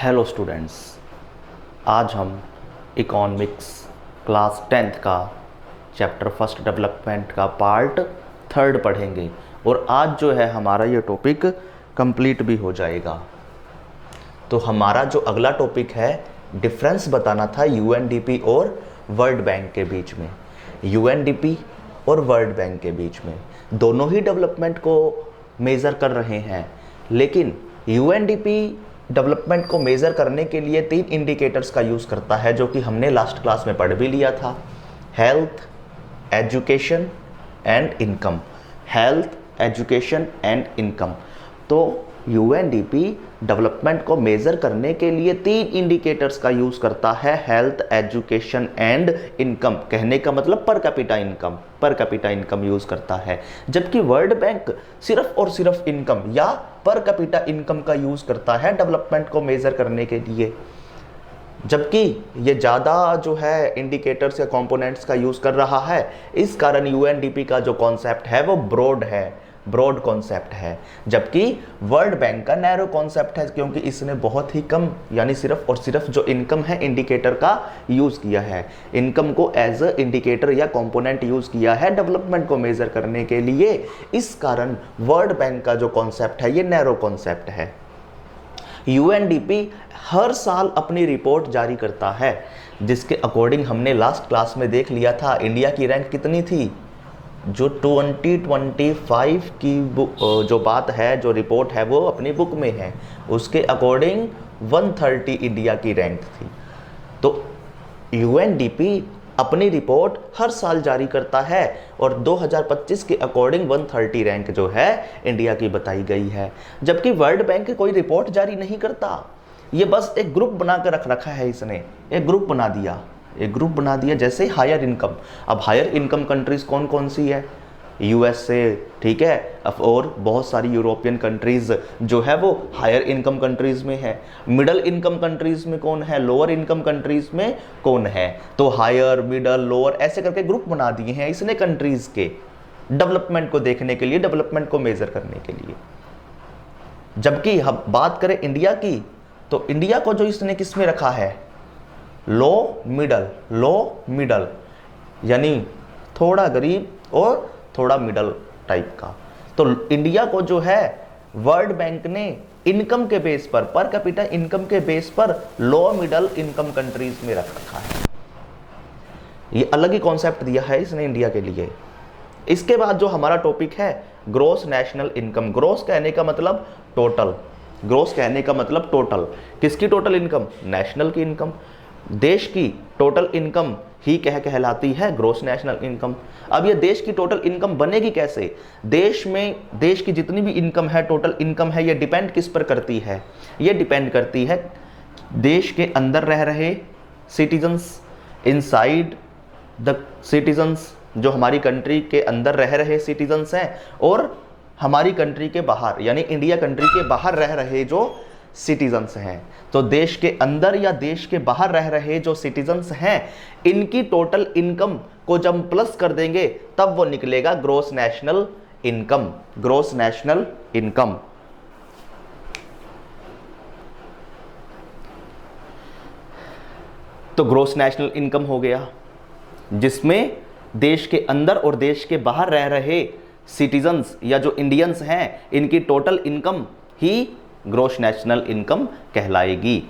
Hello students, आज हम economics class 10th का चैप्टर फर्स्ट डेवलपमेंट का पार्ट 3rd पढ़ेंगे और आज जो है हमारा ये टॉपिक कंप्लीट भी हो जाएगा। तो हमारा जो अगला टॉपिक है, डिफरेंस बताना था यूएनडीपी और वर्ल्ड बैंक के बीच में। यूएनडीपी और वर्ल्ड बैंक के बीच में दोनों ही डेवलपमेंट को मेज़र कर रहे हैं, लेकिन यूएनडीपी डेवलपमेंट को मेज़र करने के लिए 3 इंडिकेटर्स का यूज़ करता है, जो कि हमने लास्ट क्लास में पढ़ भी लिया था। Health, education and income. Health, education and income. तो यूएनडीपी डेवलपमेंट को मेज़र करने के लिए 3 इंडिकेटर्स का यूज़ करता है, हेल्थ, एजुकेशन एंड इनकम। कहने का मतलब पर कैपिटा इनकम यूज़ करता है, जबकि वर्ल्ड बैंक सिर्फ और सिर्फ इनकम या पर कैपिटा इनकम का यूज़ करता है डेवलपमेंट को मेज़र करने के लिए। जबकि ये ज़्यादा जो है इंडिकेटर्स या कंपोनेंट्स का यूज़ कर रहा है, इस कारण यूएनडीपी का जो कॉन्सेप्ट है वो ब्रॉड कॉन्सेप्ट है, जबकि वर्ल्ड बैंक का नैरो कॉन्सेप्ट है, क्योंकि इसने बहुत ही कम यानी सिर्फ और सिर्फ जो इनकम है इंडिकेटर का यूज़ किया है। इनकम को एज अ इंडिकेटर या कंपोनेंट यूज़ किया है डेवलपमेंट को मेज़र करने के लिए। इस कारण वर्ल्ड बैंक का जो कॉन्सेप्ट है ये नैरो कॉन्सेप्ट है। यूएनडीपी हर साल अपनी रिपोर्ट जारी करता है, जिसके अकॉर्डिंग हमने लास्ट क्लास में देख लिया था इंडिया की रैंक कितनी थी। जो 2025 की जो बात है, जो रिपोर्ट है वो अपनी बुक में है, उसके अकॉर्डिंग 130 इंडिया की रैंक थी। तो यूएनडीपी अपनी रिपोर्ट हर साल जारी करता है और 2025 के अकॉर्डिंग 130 रैंक जो है इंडिया की बताई गई है, जबकि वर्ल्ड बैंक कोई रिपोर्ट जारी नहीं करता। ये बस एक ग्रुप बना कर रखा है, इसने एक ग्रुप बना दिया जैसे हायर इनकम। अब हायर इनकम कंट्रीज कौन कौन सी है? यूएसए, ठीक है, और बहुत सारी यूरोपियन कंट्रीज जो है वो हायर इनकम कंट्रीज में है। मिडल इनकम कंट्रीज में कौन है? लोअर इनकम कंट्रीज में कौन है? तो हायर, मिडल, लोअर ऐसे करके ग्रुप बना दिए हैं इसने कंट्रीज के, डेवलपमेंट को देखने के लिए, डेवलपमेंट को मेजर करने के लिए। जबकि हम बात करें इंडिया की, तो इंडिया को जो इसने किस में रखा है? लो मिडल, यानी थोड़ा गरीब और थोड़ा मिडल टाइप का। तो इंडिया को जो है वर्ल्ड बैंक ने इनकम के बेस पर कैपिटा इनकम के बेस पर लो मिडल इनकम कंट्रीज में रख रखा है। ये अलग ही कॉन्सेप्ट दिया है इसने इंडिया के लिए। इसके बाद जो हमारा टॉपिक है ग्रोस नेशनल इनकम। ग्रोस कहने का मतलब टोटल। किसकी टोटल इनकम? नेशनल की इनकम। देश की टोटल इनकम ही कहलाती है ग्रोस नेशनल इनकम। अब ये देश की टोटल इनकम बनेगी कैसे? देश की जितनी भी इनकम है, टोटल इनकम है, ये डिपेंड किस पर करती है? ये डिपेंड करती है देश के अंदर रह रहे सिटीजन्स, इनसाइड द सिटीजन्स, जो हमारी कंट्री के अंदर रह रहे सिटीजन्स हैं, और हमारी कंट्री के बाहर यानी इंडिया कंट्री के बाहर रह रहे जो सिटीजन्स हैं। तो देश के अंदर या देश के बाहर रह रहे जो सिटीजन्स हैं, इनकी टोटल इनकम को जब प्लस कर देंगे तब वो निकलेगा ग्रोस नेशनल इनकम। तो ग्रोस नेशनल इनकम हो गया, जिसमें देश के अंदर और देश के बाहर रह रहे सिटीजन्स या जो इंडियंस हैं, इनकी टोटल इनकम ही ग्रोस नेशनल इनकम कहलाएगी।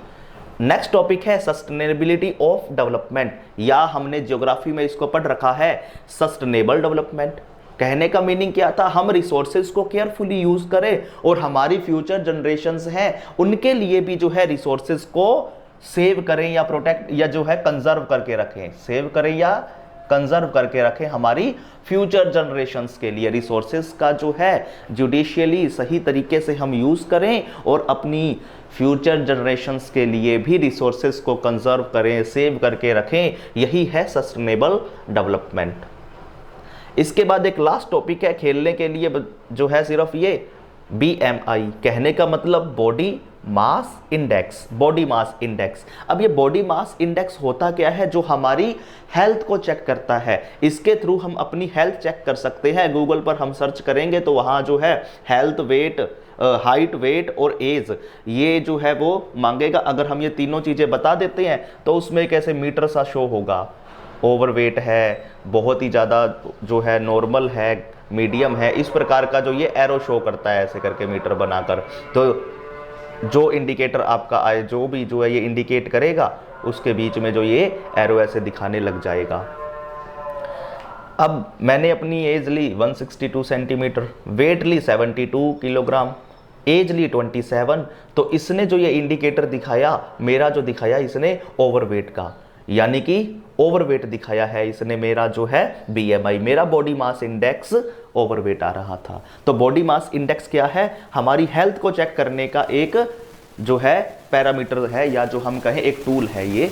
नेक्स्ट टॉपिक है सस्टेनेबिलिटी ऑफ डेवलपमेंट, या हमने ज्योग्राफी में इसको पढ़ रखा है सस्टेनेबल डेवलपमेंट। कहने का मीनिंग क्या था? हम रिसोर्सेज को केयरफुली यूज करें और हमारी फ्यूचर जनरेशंस हैं उनके लिए भी जो है रिसोर्सेज को सेव करें या प्रोटेक्ट या जो है कंजर्व करके रखें। सेव करें या कंजर्व करके रखें हमारी फ्यूचर जनरेशंस के लिए। रिसोर्सेज का जो है जुडिशियली सही तरीके से हम यूज़ करें और अपनी फ्यूचर जनरेशंस के लिए भी रिसोर्सेज को कंजर्व करें, सेव करके रखें। यही है सस्टेनेबल डेवलपमेंट। इसके बाद एक लास्ट टॉपिक है खेलने के लिए जो है सिर्फ ये BMI कहने का मतलब body mass index, body mass index. अब ये बॉडी मास इंडेक्स होता क्या है? जो हमारी हेल्थ को चेक करता है। इसके थ्रू हम अपनी हेल्थ चेक कर सकते हैं। गूगल पर हम सर्च करेंगे तो वहाँ जो है हेल्थ, वेट, हाइट, वेट और एज, ये जो है वो मांगेगा। अगर हम ये तीनों चीज़ें बता देते हैं तो उसमें एक ऐसे मीटर सा शो होगा, ओवरवेट है, बहुत ही ज़्यादा जो है नॉर्मल है, मीडियम है, इस प्रकार का जो ये एरो शो करता है ऐसे करके मीटर बनाकर। तो जो इंडिकेटर आपका आए, जो भी जो है ये इंडिकेट करेगा, उसके बीच में जो ये एरो ऐसे दिखाने लग जाएगा। अब मैंने अपनी एज ली 162 सेंटीमीटर, वेट ली 72 किलोग्राम, एज ली 27। तो इसने जो ये इंडिकेटर दिखाया, मेरा जो दिखाया इसने ओवरवेट का, यानी कि ओवरवेट दिखाया है इसने मेरा जो है BMI, मेरा बॉडी मास इंडेक्स ओवरवेट आ रहा था। तो बॉडी मास इंडेक्स क्या है? हमारी हेल्थ को चेक करने का एक जो है पैरामीटर है, या जो हम कहें एक टूल है ये।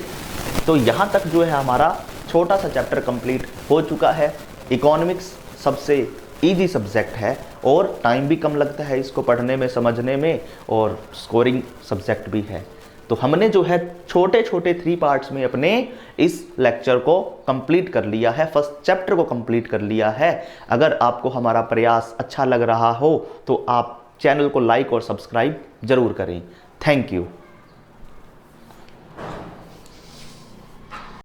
तो यहाँ तक जो है हमारा छोटा सा चैप्टर कंप्लीट हो चुका है। इकोनॉमिक्स सबसे इजी सब्जेक्ट है और टाइम भी कम लगता है इसको पढ़ने में, समझने में, और स्कोरिंग सब्जेक्ट भी है। तो हमने जो है छोटे छोटे 3 पार्ट्स में अपने इस लेक्चर को कंप्लीट कर लिया है, फर्स्ट चैप्टर को कंप्लीट कर लिया है। अगर आपको हमारा प्रयास अच्छा लग रहा हो तो आप चैनल को लाइक और सब्सक्राइब जरूर करें। Thank you.